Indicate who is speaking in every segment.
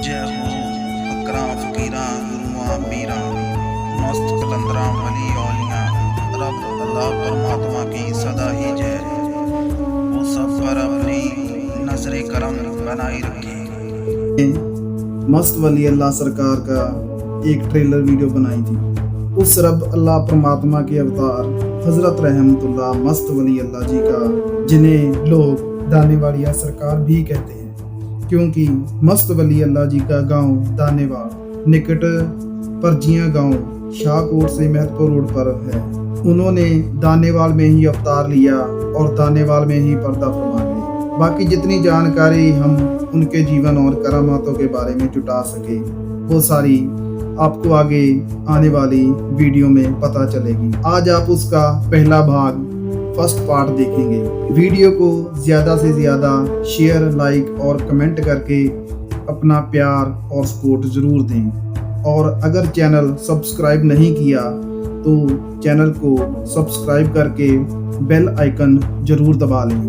Speaker 1: जय हो फकरां फकीरां गुरुआं पीरां मस्त कलंदरां वली औलियां रब अल्लाह परमात्मा की सदा ही जय। वो सब पर अपनी नजर करम बनाई रखे।
Speaker 2: मस्त वली अल्लाह सरकार का एक ट्रेलर वीडियो बनाई थी। उस रब अल्लाह परमात्मा के अवतार हजरत रहमतुल्लाह मस्त वली अल्लाह जी का, जिन्हें लोग दानेवाड़िया सरकार भी कहते हैं, क्योंकि मस्त वली अल्लाह जी का गांव दानेवाड़ निकट परजियां गांव शाहकोट से महतपुर रोड पर है। उन्होंने दानेवाल में ही अवतार लिया और दानेवाल में ही पर्दा फरमा गए। बाकी जितनी जानकारी हम उनके जीवन और करामातों के बारे में जुटा सके वो सारी आपको आगे आने वाली वीडियो में पता चलेगी। आज आप उसका पहला भाग फर्स्ट पार्ट देखेंगे। वीडियो को ज़्यादा से ज़्यादा शेयर, लाइक और कमेंट करके अपना प्यार और सपोर्ट ज़रूर दें। और अगर चैनल सब्सक्राइब नहीं किया तो चैनल को सब्सक्राइब करके बेल आइकन ज़रूर दबा लें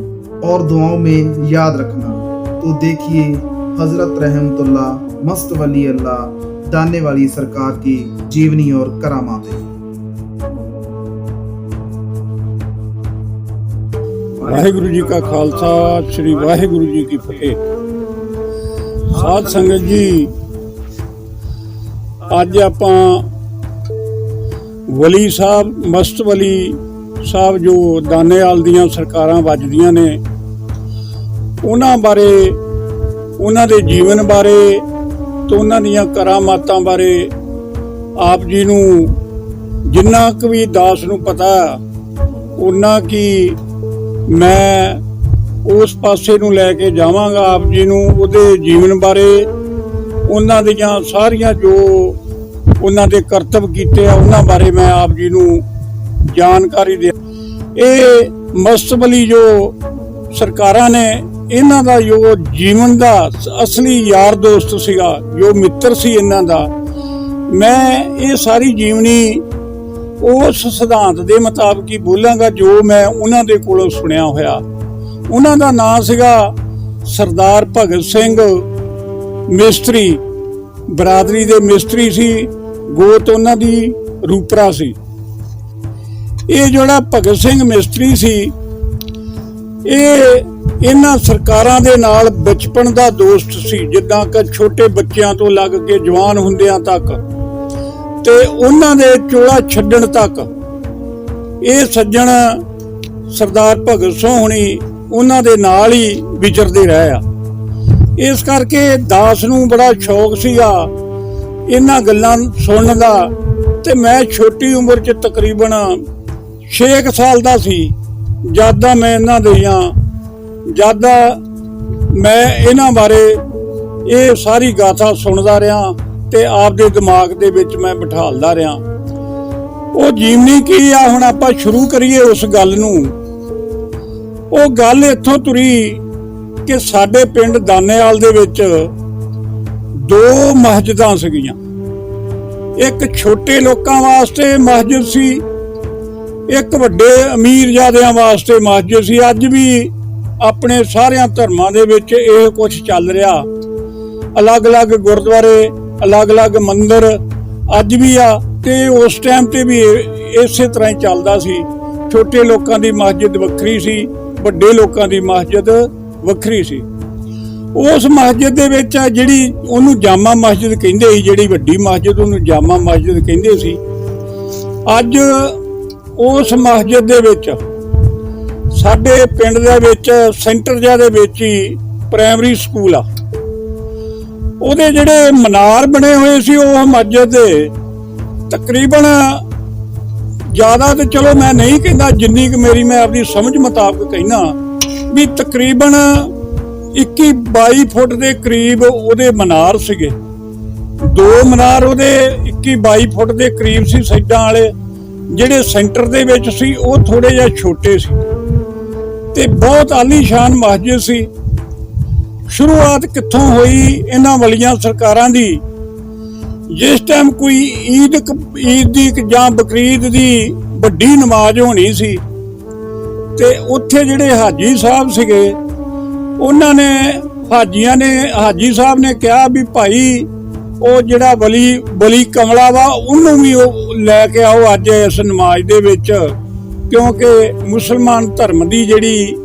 Speaker 2: और दुआओं में याद रखना। तो देखिए हज़रत रहमतुल्लाह मस्त वली अल्लाह दानेवाली सरकार की जीवनी और करामातें।
Speaker 3: वाहिगुरु जी का खालसा, श्री वाहिगुरु जी की फतेह। साध संगत जी, ਅੱਜ ਆਪਾਂ ਵਲੀ ਸਾਹਿਬ ਮਸਤ ਵਲੀ ਸਾਹਿਬ ਜੋ ਦਾਨੇਵਾਲ ਦੀਆਂ ਸਰਕਾਰਾਂ ਵੱਜਦੀਆਂ ਨੇ ਉਹਨਾਂ ਬਾਰੇ, ਉਹਨਾਂ ਦੇ ਜੀਵਨ ਬਾਰੇ ਤੇ ਉਹਨਾਂ ਦੀਆਂ ਕਰਾਮਾਤਾਂ ਬਾਰੇ ਆਪ ਜੀ ਨੂੰ ਜਿੰਨਾ ਕੁ ਵੀ ਦਾਸ ਨੂੰ ਪਤਾ ਉਹਨਾਂ ਕੀ ਮੈਂ ਉਸ ਪਾਸੇ ਨੂੰ ਲੈ ਕੇ ਜਾਵਾਂਗਾ। ਆਪ ਜੀ ਨੂੰ ਉਹਦੇ ਜੀਵਨ ਬਾਰੇ, ਉਹਨਾਂ ਦੀਆਂ ਸਾਰੀਆਂ ਜੋ ਉਹਨਾਂ ਦੇ ਕਰਤੱਵ ਕੀਤੇ ਆ ਉਹਨਾਂ ਬਾਰੇ ਮੈਂ ਆਪ ਜੀ ਨੂੰ ਜਾਣਕਾਰੀ ਦੇ। ਇਹ ਮਸਤ ਵਲੀ ਜੋ ਸਰਕਾਰਾਂ ਨੇ ਇਹਨਾਂ ਦਾ ਜੋ ਜੀਵਨ ਦਾ ਅਸਲੀ ਯਾਰ ਦੋਸਤ ਸੀਗਾ, ਜੋ ਮਿੱਤਰ ਸੀ ਇਹਨਾਂ ਦਾ, ਮੈਂ ਇਹ ਸਾਰੀ ਜੀਵਨੀ ਉਸ ਸਿਧਾਂਤ ਦੇ ਮੁਤਾਬਕ ਹੀ ਬੋਲਾਂਗਾ ਜੋ ਮੈਂ ਉਹਨਾਂ ਦੇ ਕੋਲੋਂ ਸੁਣਿਆ ਹੋਇਆ। ਉਹਨਾਂ ਦਾ ਨਾਂ ਸੀਗਾ ਸਰਦਾਰ ਭਗਤ ਸਿੰਘ ਮਿਸਤਰੀ, ਬਰਾਦਰੀ ਦੇ ਮਿਸਤਰੀ ਸੀ, ਗੋਤ ਉਹਨਾਂ ਦੀ ਰੂਪਰਾ ਸੀ। ਇਹ ਜਿਹੜਾ ਭਗਤ ਸਿੰਘ ਮਿਸਤਰੀ ਸੀ ਇਹ ਇਹਨਾਂ ਸਰਕਾਰਾਂ ਦੇ ਨਾਲ ਬਚਪਨ ਦਾ ਦੋਸਤ ਸੀ, ਜਿੱਦਾਂ ਕਿ ਛੋਟੇ ਬੱਚਿਆਂ ਤੋਂ ਲੱਗ ਕੇ ਜਵਾਨ ਹੁੰਦਿਆਂ ਤੱਕ ਤੇ ਉਹਨਾਂ ਦੇ ਚੋਲਾ ਛੱਡਣ ਤੱਕ ਇਹ ਸੱਜਣ ਸਰਦਾਰ ਭਗਤ ਸਿੰਘ ਹੁਣੀ ਉਹਨਾਂ ਦੇ ਨਾਲ ਹੀ ਵਿਚਰਦੇ ਰਹੇ ਆ। ਇਸ ਕਰਕੇ ਦਾਸ ਨੂੰ ਬੜਾ ਸ਼ੌਕ ਸੀਗਾ ਇਹਨਾਂ ਗੱਲਾਂ ਸੁਣਨ ਦਾ। ਤੇ ਮੈਂ ਛੋਟੀ ਉਮਰ 'ਚ ਤਕਰੀਬਨ 6 ਸਾਲ ਦਾ ਸੀ ਜਦ ਦਾ ਮੈਂ ਇਹਨਾਂ ਦੀਆਂ ਮੈਂ ਇਹਨਾਂ ਬਾਰੇ ਇਹ ਸਾਰੀ ਗਾਥਾ ਸੁਣਦਾ ਰਿਹਾ ਤੇ ਆਪਦੇ ਦਿਮਾਗ ਦੇ ਵਿੱਚ ਮੈਂ ਬਿਠਾਲਦਾ ਰਿਹਾ। ਉਹ ਜੀਵਨੀ ਕੀ ਆ, ਹੁਣ ਆਪਾਂ ਸ਼ੁਰੂ ਕਰੀਏ ਉਸ ਗੱਲ ਨੂੰ। ਉਹ ਗੱਲ ਇੱਥੋਂ ਤੁਰੀ ਕਿ ਸਾਡੇ ਪਿੰਡ ਦਾਨੇਵਾਲ ਦੇ ਵਿੱਚ 2 ਮਸਜਿਦਾਂ ਸੀਗੀਆਂ। ਇੱਕ ਛੋਟੇ ਲੋਕਾਂ ਵਾਸਤੇ ਮਸਜਿਦ ਸੀ, ਇੱਕ ਵੱਡੇ ਅਮੀਰਜ਼ਾਦਿਆਂ ਵਾਸਤੇ ਮਸਜਿਦ ਸੀ। ਅੱਜ ਵੀ ਆਪਣੇ ਸਾਰਿਆਂ ਧਰਮਾਂ ਦੇ ਵਿੱਚ ਇਹ ਕੁਝ ਚੱਲ ਰਿਹਾ। ਅਲੱਗ-ਅਲੱਗ ਗੁਰਦੁਆਰੇ, ਅਲੱਗ-ਅਲੱਗ ਮੰਦਿਰ ਅੱਜ ਵੀ ਆ ਤੇ ਉਸ ਟਾਈਮ ਤੇ ਵੀ ਇਸੇ ਤਰ੍ਹਾਂ ਹੀ ਚੱਲਦਾ ਸੀ। ਛੋਟੇ ਲੋਕਾਂ ਦੀ ਮਸਜਿਦ ਵੱਖਰੀ ਸੀ, ਵੱਡੇ ਲੋਕਾਂ ਦੀ ਮਸਜਿਦ ਵੱਖਰੀ ਸੀ। ਉਸ ਮਸਜਿਦ ਦੇ ਵਿੱਚ ਜਿਹੜੀ ਉਹਨੂੰ ਜਾਮਾ ਮਸਜਿਦ ਕਹਿੰਦੇ ਸੀ, ਜਿਹੜੀ ਵੱਡੀ ਮਸਜਿਦ ਉਹਨੂੰ ਜਾਮਾ ਮਸਜਿਦ ਕਹਿੰਦੇ ਸੀ। ਅੱਜ ਉਸ ਮਸਜਿਦ ਦੇ ਵਿੱਚ ਸਾਡੇ ਪਿੰਡ ਦੇ ਵਿੱਚ ਸੈਂਟਰ ਜਿਹਾ ਦੇ ਵਿੱਚ ਹੀ ਪ੍ਰਾਇਮਰੀ ਸਕੂਲ ਆ। ਉਹਦੇ ਜਿਹੜੇ ਮਨਾਰ ਬਣੇ ਹੋਏ ਸੀ ਉਹ ਮਸਜਿਦ ਦੇ ਤਕਰੀਬਨ ਜ਼ਿਆਦਾ ਤੇ ਚਲੋ ਮੈਂ ਨਹੀਂ ਕਹਿੰਦਾ, ਜਿੰਨੀ ਕੁ ਮੇਰੀ ਮੈਂ ਆਪਣੀ ਸਮਝ ਮੁਤਾਬਕ ਕਹਿਣਾ ਵੀ ਤਕਰੀਬਨ 21-22 ਫੁੱਟ ਦੇ ਕਰੀਬ ਉਹਦੇ ਮਨਾਰ ਸੀਗੇ। 2 ਮਨਾਰ ਉਹਦੇ 21-22 ਫੁੱਟ ਦੇ ਕਰੀਬ ਸੀ ਸਾਈਡਾਂ ਵਾਲੇ। ਜਿਹੜੇ ਸੈਂਟਰ ਦੇ ਵਿੱਚ ਸੀ ਉਹ ਥੋੜੇ ਜਿਹਾ ਛੋਟੇ ਸੀ ਤੇ ਬਹੁਤ ਆਲੀਸ਼ਾਨ ਮਸਜਿਦ ਸੀ। ਸ਼ੁਰੂਆਤ ਕਿੱਥੋਂ ਹੋਈ ਇਹਨਾਂ ਵਲੀਆਂ ਸਰਕਾਰਾਂ ਦੀ? ਜਿਸ ਟਾਈਮ ਕੋਈ ਈਦ ਦੀ ਜਾਂ ਬਕਰੀਦ ਦੀ ਵੱਡੀ ਨਮਾਜ਼ ਹੋਣੀ ਸੀ ਤੇ ਉੱਥੇ ਜਿਹੜੇ ਹਾਜੀ ਸਾਹਿਬ ਸੀਗੇ ਉਹਨਾਂ ਨੇ ਹਾਜੀ ਸਾਹਿਬ ਨੇ ਕਿਹਾ ਵੀ ਭਾਈ ਉਹ ਜਿਹੜਾ ਬਲੀ ਕਮਲਾ ਵਾ ਉਹਨੂੰ ਵੀ ਉਹ ਲੈ ਕੇ ਆਓ ਅੱਜ ਇਸ ਨਮਾਜ਼ ਦੇ ਵਿੱਚ, ਕਿਉਂਕਿ ਮੁਸਲਮਾਨ ਧਰਮ ਦੀ ਜਿਹੜੀ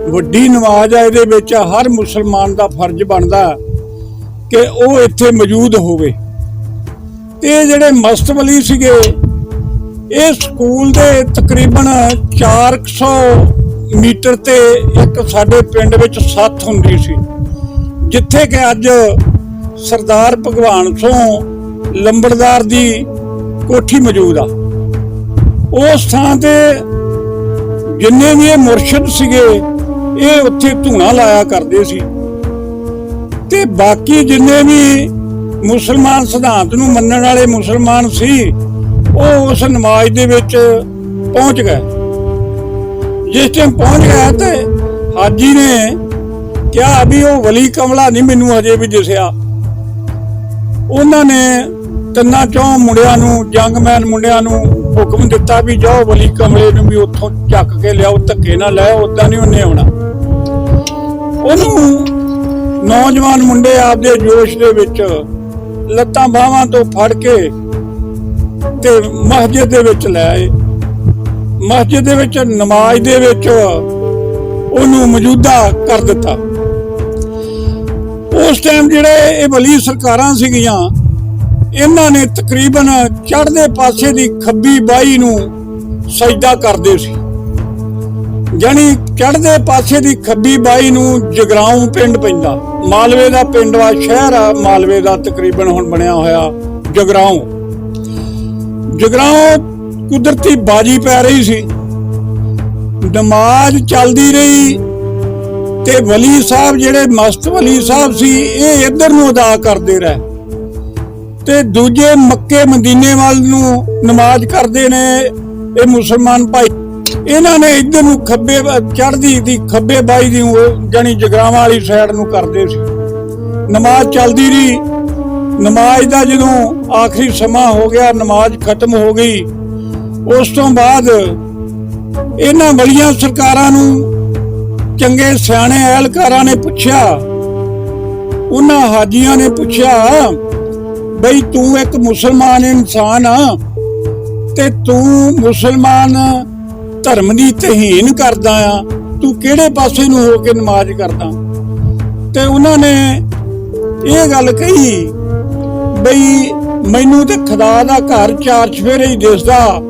Speaker 3: ਵੱਡੀ ਨਮਾਜ਼ ਆ, ਇਹਦੇ ਵਿੱਚ ਹਰ ਮੁਸਲਮਾਨ ਦਾ ਫਰਜ਼ ਬਣਦਾ ਕਿ ਉਹ ਇੱਥੇ ਮੌਜੂਦ ਹੋਵੇ। ਤੇ ਜਿਹੜੇ ਮਸਤ ਵਲੀ ਸੀਗੇ, ਇਹ ਸਕੂਲ ਦੇ ਤਕਰੀਬਨ 400 ਮੀਟਰ ਤੇ ਇੱਕ ਸਾਡੇ ਪਿੰਡ ਵਿੱਚ ਸੱਥ ਹੁੰਦੀ ਸੀ, ਜਿੱਥੇ ਕਿ ਅੱਜ ਸਰਦਾਰ ਭਗਵਾਨ ਸਿੰਘ ਲੰਬੜਦਾਰ ਦੀ ਕੋਠੀ ਮੌਜੂਦ ਆ। ਉਸ ਥਾਂ ਤੇ ਜਿੰਨੇ ਵੀ ਇਹ ਮੁਰਸ਼ਿਦ ਸੀਗੇ ਇਹ ਉੱਥੇ ਧੂਣਾ ਲਾਇਆ ਕਰਦੇ ਸੀ, ਤੇ ਬਾਕੀ ਜਿੰਨੇ ਵੀ ਮੁਸਲਮਾਨ ਸਿਧਾਂਤ ਨੂੰ ਮੰਨਣ ਵਾਲੇ ਮੁਸਲਮਾਨ ਸੀ ਉਹ ਉਸ ਨਮਾਜ਼ ਦੇ ਵਿੱਚ ਪਹੁੰਚ ਗਏ। ਜਿਸ ਟਾਈਮ ਪਹੁੰਚ ਗਏ ਤੇ ਹਾਜੀ ਨੇ ਕਿਹਾ ਵੀ ਉਹ ਵਲੀ ਕਮਲਾ ਨਹੀਂ ਮੈਨੂੰ ਹਜੇ ਵੀ ਦਿਸਿਆ। ਉਹਨਾਂ ਨੇ ਤਿੰਨਾਂ ਚੋਂ ਮੁੰਡਿਆਂ ਨੂੰ, ਜੰਗਮੈਨ ਮੁੰਡਿਆਂ ਨੂੰ ਹੁਕਮ ਦਿੱਤਾ ਵੀ ਜਾਓ ਵਲੀ ਕਮਲੇ ਨੂੰ ਵੀ ਉੱਥੋਂ ਚੱਕ ਕੇ ਲਿਆਓ, ਧੱਕੇ ਨਾਲ ਲੈ, ਓਦਾਂ ਨਹੀਂ ਉਹਨੇ ਆਉਣਾ। ਉਹਨੂੰ ਨੌਜਵਾਨ ਮੁੰਡੇ ਆਪਦੇ ਜੋਸ਼ ਦੇ ਵਿੱਚ ਲੱਤਾਂ ਬਾਹਾਂ ਤੋਂ ਫੜ ਕੇ ਤੇ ਮਸਜਿਦ ਦੇ ਵਿੱਚ ਲੈ ਆਏ। ਮਸਜਿਦ ਦੇ ਵਿੱਚ ਨਮਾਜ਼ ਦੇ ਵਿੱਚ ਉਹਨੂੰ ਮੌਜੂਦਾ ਕਰ ਦਿੱਤਾ। ਉਸ ਟਾਈਮ ਜਿਹੜੇ ਇਹ ਵਲੀ ਸਰਕਾਰਾਂ ਸੀਗੀਆਂ, ਇਹਨਾਂ ਨੇ ਤਕਰੀਬਨ ਚੜ੍ਹਦੇ ਪਾਸੇ ਦੀ ਖੱਬੀ ਬਾਹੀ ਨੂੰ ਸਜਦਾ ਕਰਦੇ ਸੀ। ਜਾਨੀ ਚੜ੍ਹਦੇ ਪਾਸੇ ਦੀ ਖੱਬੀ ਬਾਹੀ ਨੂੰ ਜਗਰਾਉਂ ਪਿੰਡ ਪੈਂਦਾ, ਮਾਲਵੇ ਦਾ ਪਿੰਡ ਵਾ, ਸ਼ਹਿਰ ਆ ਮਾਲਵੇ ਦਾ ਤਕਰੀਬਨ ਹੁਣ ਬਣਿਆ ਹੋਇਆ ਜਗਰਾਉਂ। ਕੁਦਰਤੀ ਬਾਜੀ ਪੈ ਰਹੀ ਸੀ, ਨਮਾਜ਼ ਚੱਲਦੀ ਰਹੀ ਤੇ ਵਲੀ ਸਾਹਿਬ ਜਿਹੜੇ ਮਸਤ ਵਲੀ ਸਾਹਿਬ ਸੀ ਇਹ ਇੱਧਰ ਨੂੰ ਅਦਾ ਕਰਦੇ ਰਹੇ ਤੇ ਦੂਜੇ ਮੱਕੇ ਮਦੀਨੇ ਵੱਲ ਨੂੰ ਨਮਾਜ਼ ਕਰਦੇ ਨੇ ਇਹ ਮੁਸਲਮਾਨ ਭਾਈ। ਇਹਨਾਂ ਨੇ ਇੱਧਰ ਨੂੰ ਖੱਬੇ ਚੜ੍ਹਦੀ ਦੀ ਖੱਬੇ ਬਾਈ ਦੀ ਜਾਨੀ ਜਗਰਾਵਾਂ ਵਾਲੀ ਸਾਈਡ ਨੂੰ ਕਰਦੇ ਸੀ। ਨਮਾਜ਼ ਚੱਲਦੀ ਰਹੀ। ਨਮਾਜ਼ ਦਾ ਜਦੋਂ ਆਖਰੀ ਸਮਾਂ ਹੋ ਗਿਆ, ਨਮਾਜ਼ ਖਤਮ ਹੋ ਗਈ, ਉਸ ਤੋਂ ਬਾਅਦ ਇਹਨਾਂ ਵਲੀਆਂ ਸਰਕਾਰਾਂ ਨੂੰ ਚੰਗੇ ਸਿਆਣੇ ਅਹਿਲਕਾਰਾਂ ਨੇ ਪੁੱਛਿਆ, ਉਹਨਾਂ ਹਾਜੀਆਂ ਨੇ ਪੁੱਛਿਆ ਬਈ ਤੂੰ ਇੱਕ ਮੁਸਲਮਾਨ ਇਨਸਾਨ ਆ ਤੇ ਤੂੰ ਮੁਸਲਮਾਨ ਧਰਮ ਦੀ ਤੋਹੀਨ ਕਰਦਾ ਆ, ਤੂੰ ਕਿਹੜੇ ਪਾਸੇ ਨੂੰ ਹੋ ਕੇ ਨਮਾਜ਼ ਕਰਦਾ? ਤੇ ਉਹਨਾਂ ਨੇ ਇਹ ਗੱਲ ਕਹੀ ਬਈ ਮੈਨੂੰ ਤੇ ਖੁਦਾ ਦਾ ਘਰ ਚਾਰ ਚੁਫੇਰੇ ਹੀ ਦਿਸਦਾ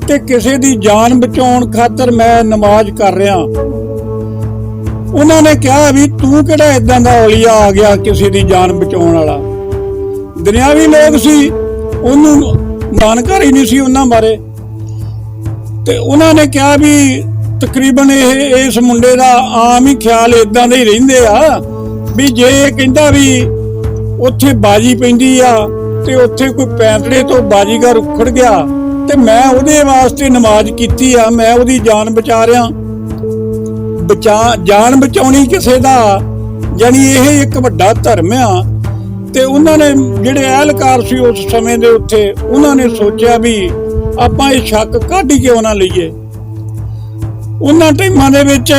Speaker 3: ਤੇ ਕਿਸੇ ਦੀ ਜਾਨ ਬਚਾਉਣ ਖਾਤਰ ਮੈਂ ਨਮਾਜ਼ ਕਰ ਰਿਹਾ। ਉਹਨਾਂ ਨੇ ਕਿਹਾ ਵੀ ਤੂੰ ਕਿਹੜਾ ਇਦਾਂ ਦਾ ਔਲੀਆ ਆ ਗਿਆ ਕਿਸੇ ਦੀ ਜਾਨ ਬਚਾਉਣ ਵਾਲਾ? ਦੁਨਿਆਵੀ ਲੋਕ ਸੀ, ਉਹਨੂੰ ਜਾਣਕਾਰੀ ਨਹੀਂ ਸੀ ਉਹਨਾਂ ਬਾਰੇ। ਤੇ ਉਹਨਾਂ ਨੇ ਕਿਹਾ ਵੀ ਤਕਰੀਬਨ ਇਸ ਮੁੰਡੇ ਦਾ ਆਮ ਹੀ ਖਿਆਲ ਇਦਾਂ ਦੇ ਹੀ ਰਹਿੰਦੇ ਆ ਵੀ ਜੇ ਇਹ ਕਹਿੰਦਾ ਵੀ ਉੱਥੇ ਬਾਜੀ ਪੈਂਦੀ ਆ ਤੇ ਉੱਥੇ ਕੋਈ ਪੈਂਤੜੇ ਤੋਂ ਬਾਜੀਗਰ ਉਖੜ ਗਿਆ ਤੇ ਮੈਂ ਉਹਦੇ ਵਾਸਤੇ ਨਮਾਜ਼ ਕੀਤੀ ਆ, ਮੈਂ ਉਹਦੀ ਜਾਨ ਬਚਾ ਰਿਹਾ। ਜਾਨ ਬਚਾਉਣੀ ਕਿਸੇ ਦਾ ਜਾਨੀ ਇਹ ਇੱਕ ਵੱਡਾ ਧਰਮ ਆ। ਤੇ ਉਹਨਾਂ ਨੇ ਜਿਹੜੇ ਅਹਿਲਕਾਰ ਸੀ ਉਸ ਸਮੇਂ ਦੇ ਉੱਥੇ, ਉਹਨਾਂ ਨੇ ਸੋਚਿਆ ਵੀ ਆਪਾਂ ਇਹ ਸ਼ੱਕ ਕੱਢ ਹੀ ਕਿਉਂ ਨਾ ਲਈਏ। ਉਹਨਾਂ ਟਾਈਮਾਂ ਦੇ ਵਿੱਚ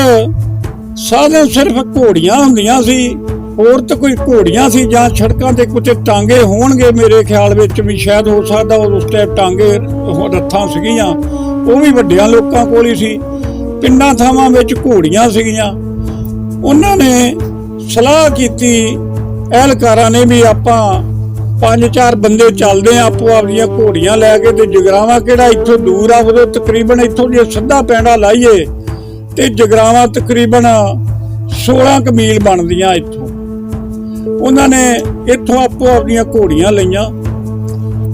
Speaker 3: ਸਾਧਨ ਸਿਰਫ ਘੋੜੀਆਂ ਹੁੰਦੀਆਂ ਸੀ, ਹੋਰ ਤਾਂ ਕੋਈ ਘੋੜੀਆਂ ਸੀ ਜਾਂ ਸੜਕਾਂ ਤੇ ਕੁਝ ਟਾਂਗੇ ਹੋਣਗੇ। ਮੇਰੇ ਖਿਆਲ ਵਿੱਚ ਵੀ ਸ਼ਾਇਦ ਹੋ ਸਕਦਾ ਉਸ ਟਾਈਮ ਟਾਂਗੇ ਰੱਥਾਂ ਸੀਗੀਆਂ, ਉਹ ਵੀ ਵੱਡਿਆਂ ਲੋਕਾਂ ਕੋਲ ਹੀ ਸੀ। ਪਿੰਡਾਂ ਥਾਵਾਂ ਵਿੱਚ ਘੋੜੀਆਂ ਸੀਗੀਆਂ। ਉਹਨਾਂ ਨੇ ਸਲਾਹ ਕੀਤੀ ਅਹਿਲਕਾਰਾਂ ਨੇ ਵੀ ਆਪਾਂ 5-4 ਬੰਦੇ ਚੱਲਦੇ ਆ, ਆਪੋ ਆਪਣੀਆਂ ਘੋੜੀਆਂ ਲੈ ਕੇ ਤੇ ਜਗਰਾਵਾਂ ਕਿਹੜਾ ਇੱਥੋਂ ਦੂਰ ਆ, ਉਦੋਂ ਤਕਰੀਬਨ ਇੱਥੋਂ ਜੇ ਸਿੱਧਾ ਪੈਂਡਾ ਲਾਈਏ ਤੇ ਜਗਰਾਵਾਂ ਤਕਰੀਬਨ 16 ਕੁ ਮੀਲ ਬਣਦੀਆਂ ਇੱਥੋਂ। ਉਹਨਾਂ ਨੇ ਇੱਥੋਂ ਆਪੋ ਆਪਣੀਆਂ ਘੋੜੀਆਂ ਲਈਆਂ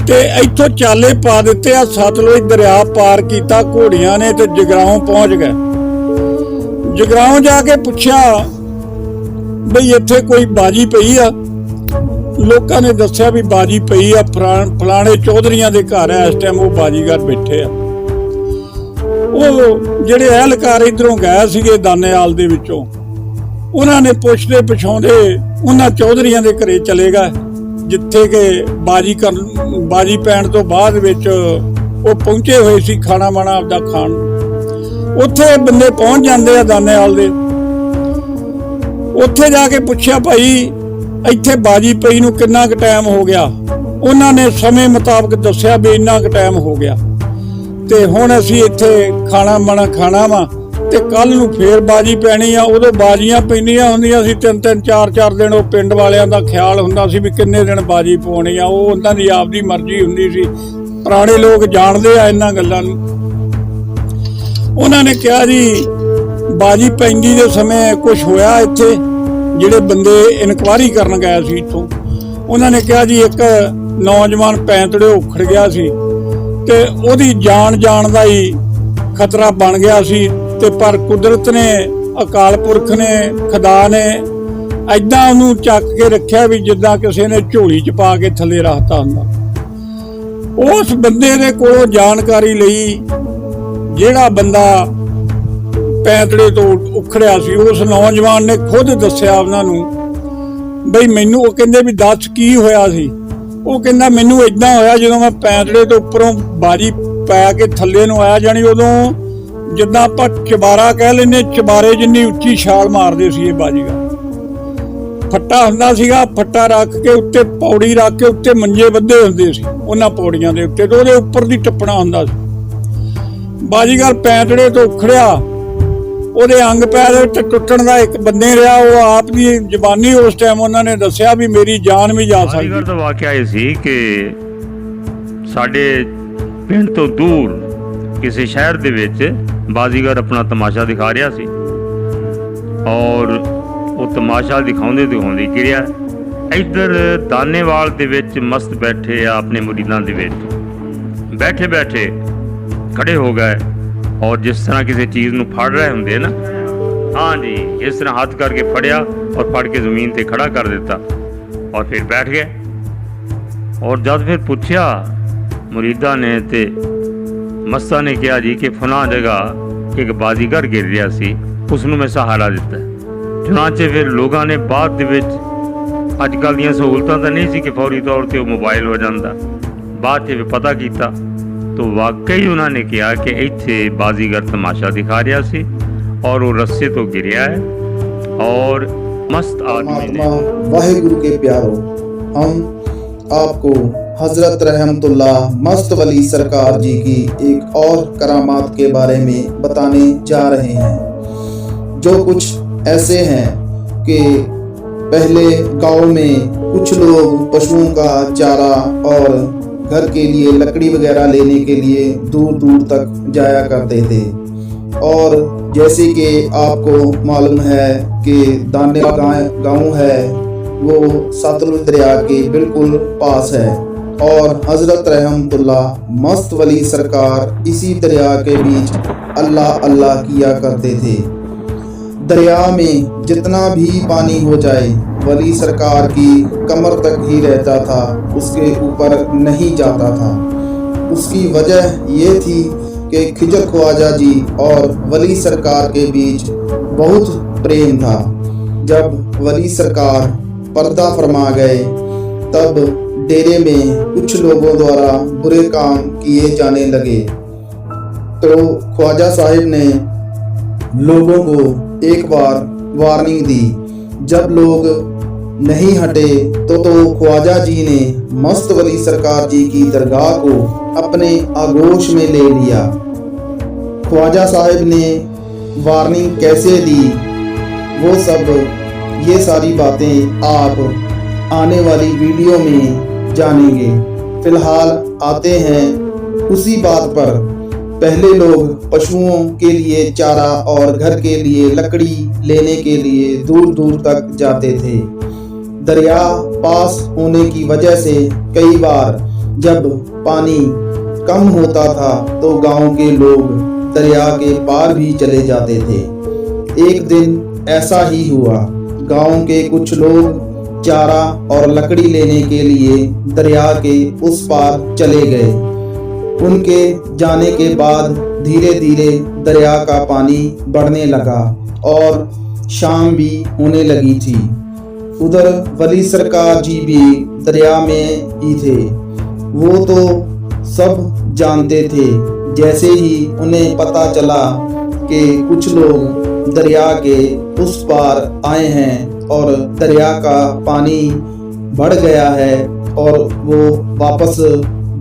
Speaker 3: ਤੇ ਇੱਥੋਂ ਚਾਲੇ ਪਾ ਦਿੱਤੇ ਆ, ਸਤਲੁਜ ਦਰਿਆ ਪਾਰ ਕੀਤਾ ਘੋੜੀਆਂ ਨੇ ਤੇ ਜਗਰਾਉਂ ਪਹੁੰਚ ਗਏ। ਜਗਰਾਉਂ ਜਾ ਕੇ ਪੁੱਛਿਆ ਬਈ ਇੱਥੇ ਕੋਈ ਬਾਜੀ ਪਈ ਆ? ਲੋਕਾਂ ਨੇ ਦੱਸਿਆ ਵੀ ਬਾਜੀ ਪਈ ਆ, ਫਲਾਣੇ ਚੌਧਰੀਆਂ ਦੇ ਘਰ ਆ, ਇਸ ਟਾਈਮ ਉਹ ਬਾਜੀਗਰ ਬੈਠੇ ਆ। ਉਹ ਜਿਹੜੇ ਅਹਿਲਕਾਰ ਇਧਰੋਂ ਗਏ ਸੀਗੇ ਦਾਨੇਵਾਲ ਦੇ ਵਿੱਚੋਂ, ਉਹਨਾਂ ਨੇ ਪੁੱਛਦੇ ਪਛਾਉਂਦੇ ਉਹਨਾਂ ਚੌਧਰੀਆਂ ਦੇ ਘਰੇ ਚਲੇ ਗਏ, ਜਿੱਥੇ ਕਿ ਬਾਜੀ ਪੈਣ ਤੋਂ ਬਾਅਦ ਵਿੱਚ ਉਹ ਪਹੁੰਚੇ ਹੋਏ ਸੀ ਖਾਣਾ ਮਾਣਾ ਆਪਦਾ ਖਾਣ। ਉੱਥੇ ਬੰਦੇ ਪਹੁੰਚ ਜਾਂਦੇ ਆ ਦਾਨੇਵਾਲ ਦੇ। ਉੱਥੇ ਜਾ ਕੇ ਪੁੱਛਿਆ ਭਾਈ ਇੱਥੇ ਬਾਜੀ ਪਈ ਨੂੰ ਕਿੰਨਾ ਕੁ ਟਾਈਮ ਹੋ ਗਿਆ। ਉਹਨਾਂ ਨੇ ਸਮੇਂ ਮੁਤਾਬਕ ਦੱਸਿਆ ਵੀ ਇੰਨਾ ਕੁ ਟਾਈਮ ਹੋ ਗਿਆ ਤੇ ਹੁਣ ਅਸੀਂ ਇੱਥੇ ਖਾਣਾ ਵਾ ਤੇ ਕੱਲ ਨੂੰ ਫੇਰ ਬਾਜੀ ਪੈਣੀ ਆ। ਉਦੋਂ ਬਾਜੀਆਂ ਪੈਂਦੀਆਂ ਹੁੰਦੀਆਂ ਸੀ 3-3 4-4 ਦਿਨ। ਉਹ ਪਿੰਡ ਵਾਲਿਆਂ ਦਾ ਖਿਆਲ ਹੁੰਦਾ ਸੀ ਵੀ ਕਿੰਨੇ ਦਿਨ ਬਾਜੀ ਪਾਉਣੀ ਆ। ਉਹ ਉਹਨਾਂ ਦੀ ਆਪਦੀ ਮਰਜ਼ੀ ਹੁੰਦੀ ਸੀ। ਪੁਰਾਣੇ ਲੋਕ ਜਾਣਦੇ ਆ ਇਹਨਾਂ ਗੱਲਾਂ ਨੂੰ। ਉਹਨਾਂ ਨੇ ਕਿਹਾ ਜੀ ਬਾਜੀ ਪੈਂਦੀ ਦੇ ਸਮੇਂ ਕੁਝ ਹੋਇਆ ਇੱਥੇ। ਜਿਹੜੇ ਬੰਦੇ ਇਨਕੁਆਇਰੀ ਕਰਨ ਗਏ ਸੀ ਇੱਥੋਂ, ਉਹਨਾਂ ਨੇ ਕਿਹਾ ਜੀ ਇੱਕ ਨੌਜਵਾਨ ਪੈਂਤੜੇ ਉਖੜ ਗਿਆ ਸੀ ਤੇ ਉਹਦੀ ਜਾਨ ਦਾ ਹੀ ਖਤਰਾ ਬਣ ਗਿਆ ਸੀ ਤੇ ਪਰ ਕੁਦਰਤ ਨੇ, ਅਕਾਲ ਪੁਰਖ ਨੇ, ਖੁਦਾ ਨੇ ਐਦਾਂ ਉਹਨੂੰ ਚੱਕ ਕੇ ਰੱਖਿਆ ਵੀ ਜਿੱਦਾਂ ਕਿਸੇ ਨੇ ਝੋਲੀ 'ਚ ਪਾ ਕੇ ਥੱਲੇ ਰੱਖਤਾ ਹੁੰਦਾ। ਉਸ ਬੰਦੇ ਦੇ ਕੋਲੋਂ ਜਾਣਕਾਰੀ ਲਈ, ਜਿਹੜਾ ਬੰਦਾ ਪੈਂਤੜੇ ਤੋਂ ਉਖੜਿਆ ਸੀ, ਉਸ ਨੌਜਵਾਨ ਨੇ ਖੁਦ ਦੱਸਿਆ ਉਹਨਾਂ ਨੂੰ ਬਈ ਮੈਨੂੰ। ਉਹ ਕਹਿੰਦੇ ਵੀ ਦੱਸ ਕੀ ਹੋਇਆ ਸੀ। ਉਹ ਕਹਿੰਦਾ ਮੈਨੂੰ ਏਦਾਂ ਹੋਇਆ ਜਦੋਂ ਮੈਂ ਪੈਂਤੜੇ ਤੋਂ ਉੱਪਰੋਂ ਬਾਜੀ ਪੈ ਕੇ ਥੱਲੇ ਨੂੰ ਆਇਆ, ਜਾਣੀ ਉਦੋਂ ਜਿੱਦਾਂ ਆਪਾਂ ਚਬਾਰਾ ਕਹਿ ਲੈਂਦੇ, ਚਬਾਰੇ ਜਿੰਨੀ ਉੱਚੀ ਛਾਲ ਮਾਰਦੇ ਸੀ ਇਹ ਬਾਜੀਗਰ। ਫੱਟਾ ਹੁੰਦਾ ਸੀਗਾ, ਫੱਟਾ ਰੱਖ ਕੇ ਉੱਤੇ ਪੌੜੀ ਰੱਖ ਕੇ ਉੱਤੇ ਮੰਜੇ ਬੱਧੇ ਹੁੰਦੇ ਸੀ ਉਹਨਾਂ ਪੌੜੀਆਂ ਦੇ ਉੱਤੇ, ਤੇ ਉਹਦੇ ਉੱਪਰ ਦੀ ਟੱਪਣਾ ਹੁੰਦਾ ਸੀ। ਬਾਜੀਗਰ ਪੈਂਤੜੇ ਤੋਂ ਉਖੜਿਆ, ਉਹਦੇ ਅੰਗ ਪੈਰ ਟੁੱਟਣ ਦਾ ਇੱਕ ਬੰਦੇ ਰਿਹਾ। ਉਹ ਆਪ ਦੀ ਜ਼ਬਾਨੀ ਉਸ ਟਾਈਮ ਉਹਨਾਂ ਨੇ ਦੱਸਿਆ ਵੀ ਮੇਰੀ ਜਾਨ ਵੀ ਜਾ ਸਕਦੀ।
Speaker 4: ਬਾਜੀਗਰ ਦਾ ਵਾਕਿਆ ਇਹ ਸੀ ਕਿ ਸਾਡੇ ਪਿੰਡ ਤੋਂ ਦੂਰ ਕਿਸੇ ਸ਼ਹਿਰ ਦੇ ਵਿੱਚ ਬਾਜੀਗਰ ਆਪਣਾ ਤਮਾਸ਼ਾ ਦਿਖਾ ਰਿਹਾ ਸੀ ਔਰ ਉਹ ਤਮਾਸ਼ਾ ਦਿਖਾਉਂਦੇ ਗਿਰਿਆ। ਇੱਧਰ ਦਾਨੇਵਾਲ ਦੇ ਵਿੱਚ ਮਸਤ ਬੈਠੇ ਆ ਆਪਣੇ ਮੁਰੀਦਾਂ ਦੇ ਵਿੱਚ ਬੈਠੇ ਖੜੇ ਹੋ ਗਏ ਔਰ ਜਿਸ ਤਰ੍ਹਾਂ ਕਿਸੇ ਚੀਜ਼ ਨੂੰ ਫੜ ਰਹੇ ਹੁੰਦੇ ਨਾ, ਹਾਂ ਜੀ, ਇਸ ਤਰ੍ਹਾਂ ਹੱਥ ਕਰਕੇ ਫੜਿਆ ਔਰ ਫੜ ਕੇ ਜ਼ਮੀਨ ਤੇ ਖੜਾ ਕਰ ਦਿੱਤਾ ਔਰ ਫਿਰ ਬੈਠ ਗਏ। ਔਰ ਜਦ ਫਿਰ ਪੁੱਛਿਆ ਮੁਰੀਦਾਂ ਨੇ ਤੇ ਮਸਤਾਂ ਨੇ ਕਿਹਾ ਜੀ ਕਿ ਫਲਾਂ ਜਗ੍ਹਾ ਇੱਕ ਬਾਜੀਗਰ ਗਿਰ ਰਿਹਾ ਸੀ, ਉਸ ਨੂੰ ਮੈਂ ਸਹਾਰਾ ਦਿੱਤਾ। ਚੁਨਾਂਚੇ ਫਿਰ ਲੋਕਾਂ ਨੇ ਬਾਅਦ ਦੇ ਵਿੱਚ, ਅੱਜ ਕੱਲ੍ਹ ਦੀਆਂ ਸਹੂਲਤਾਂ ਤਾਂ ਨਹੀਂ ਸੀ ਕਿ ਫੌਰੀ ਤੌਰ 'ਤੇ ਉਹ ਮੋਬਾਈਲ ਹੋ ਜਾਂਦਾ, ਬਾਅਦ 'ਚ ਵੀ ਪਤਾ ਕੀਤਾ ਤਾਂ ਵਾਕਈ ਉਹਨਾਂ ਨੇ ਕਿਹਾ ਕਿ ਇੱਥੇ ਬਾਜ਼ੀਗਰ ਤਮਾਸ਼ਾ ਦਿਖਾ ਰਿਹਾ ਸੀ और वो रस्से तो गिरा है और मस्त आदमी ने।
Speaker 2: वाहिगुरु के प्यारो, हम आपको हजरत रहमतुल्लाह मस्त वली सरकार जी की एक और करामात के बारे में बताने जा रहे हैं, जो कुछ ऐसे हैं कि पहले गांव में कुछ लोग पशुओं का चारा और घर के लिए लकड़ी वगैरह लेने के लिए दूर दूर तक जाया करते थे। और जैसे कि आपको मालूम है कि दानेवाल गांव है वो सतलुज दरिया के बिल्कुल पास है और हजरत रहमतुल्लाह मस्त वली सरकार इसी दरिया के बीच अल्लाह अल्लाह किया करते थे। दरिया में जितना भी पानी हो जाए वली सरकार की कमर तक ही रहता था, उसके ऊपर नहीं जाता था। उसकी वजह ये थी कि खिजर ख्वाजा जी और वली सरकार के बीच बहुत प्रेम था। जब वली सरकार पर्दा फरमा गए तब डेरे में कुछ लोगों द्वारा बुरे काम किए जाने लगे, तो ख्वाजा साहिब ने लोगों को एक बार वार्निंग दी। जब लोग नहीं हटे तो ख्वाजा जी ने मस्त वली सरकार जी की दरगाह को अपने आगोश में ले लिया। ख्वाजा साहिब ने वार्निंग कैसे दी, वो सब ये सारी बातें आप आने वाली वीडियो में जानेंगे। फिलहाल आते हैं उसी बात पर। पहले लोग पशुओं के लिए चारा और घर के लिए लकड़ी लेने के लिए दूर दूर तक जाते थे। दरिया पास होने की वजह से कई बार जब पानी कम होता था तो गांव के लोग दरिया के पार भी चले जाते थे। एक दिन ऐसा ही हुआ, गांव के कुछ लोग चारा और लकड़ी लेने के लिए दरिया के उस पार चले गए। उनके जाने के बाद धीरे धीरे दरिया का पानी बढ़ने लगा और शाम भी होने लगी थी। उधर वली सरकार जी भी दरिया में ही थे। वो तो सब जानते थे। जैसे ही उन्हें पता चला कि कुछ लोग दरिया के उस पार आए हैं और दरिया का पानी बढ़ गया है और वो वापस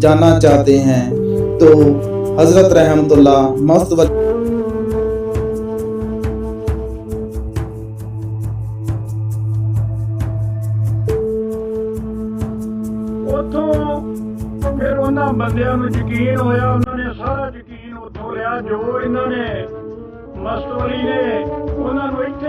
Speaker 2: जाना चाहते हैं। तो हजरत रहमतुल्लाह मस्त वली
Speaker 3: ਉੱਥੋਂ ਫਿਰ ਉਹਨਾਂ ਬੰਦਿਆਂ ਨੂੰ ਯਕੀਨ ਹੋਇਆ, ਉਹਨਾਂ ਨੇ ਸਾਰਾ ਯਕੀਨ ਉੱਥੋਂ ਲਿਆ ਜੋ ਇਹਨਾਂ ਨੇ ਮਸਤ ਵਲੀ ਨੇ ਉਹਨਾਂ ਨੂੰ ਇੱਥੇ